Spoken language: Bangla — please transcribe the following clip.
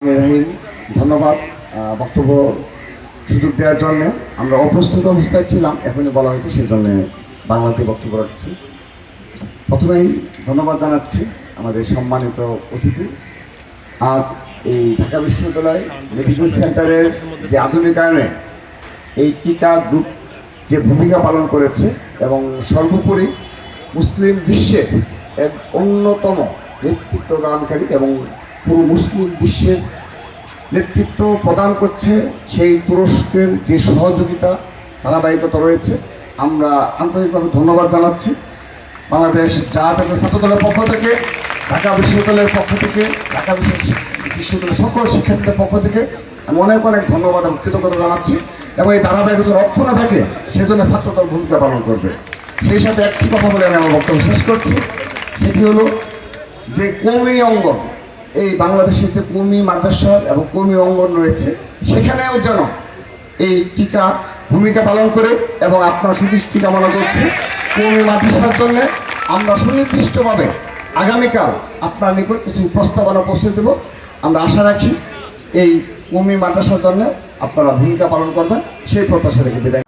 রহিম, ধন্যবাদ বক্তব্য সুযোগ দেওয়ার জন্য। আমরা অপ্রস্তুত অবস্থায় ছিলাম, এখনই বলা হয়েছে, সেই জন্য বাংলাতে বক্তব্য রাখছি। প্রথমেই ধন্যবাদ জানাচ্ছি আমাদের সম্মানিত অতিথি। আজ এই ঢাকা বিশ্ববিদ্যালয় মেডিকেল সেন্টারের যে আধুনিকায়নে এই টিকা গ্রুপ যে ভূমিকা পালন করেছে এবং সর্বোপরি মুসলিম বিশ্বের এক অন্যতম নেতৃত্ব দানকারী এবং পুরো মুসলিম বিশ্বের নেতৃত্ব প্রদান করছে, সেই তুরস্কের যে সহযোগিতা ধারাবাহিকতা রয়েছে, আমরা আন্তরিকভাবে ধন্যবাদ জানাচ্ছি। বাংলাদেশ জাতীয় ছাত্রদলের পক্ষ থেকে, ঢাকা বিশ্ববিদ্যালয়ের পক্ষ থেকে, ঢাকা বিশ্ববিদ্যালয়ের সকল শিক্ষার্থীদের পক্ষ থেকে আমি অনেক অনেক ধন্যবাদ এবং কৃতজ্ঞতা জানাচ্ছি। এবং এই ধারাবাহিকতা রক্ষণা থাকে, সেজন্য ছাত্রদল ভূমিকা পালন করবে। সেই সাথে একটি কথা বলে আমি আমার বক্তব্য শেষ করছি, সেটি হলো যে কওমি অঙ্গন, এই বাংলাদেশের যে কওমি মাদ্রাসা এবং কওমি অঙ্গন রয়েছে, সেখানেও যেন এই টিকা ভূমিকা পালন করে। এবং আপনার সুদৃষ্টি কামনা করছি, কওমি মাদ্রাসার জন্য আমরা সুনির্দিষ্টভাবে আগামীকাল আপনার নিকট কিছু প্রস্তাবনা পৌঁছে দেব। আমরা আশা রাখি এই কওমি মাদ্রাসার জন্য আপনারা ভূমিকা পালন করবেন, সেই প্রত্যাশা রেখে বিদায়।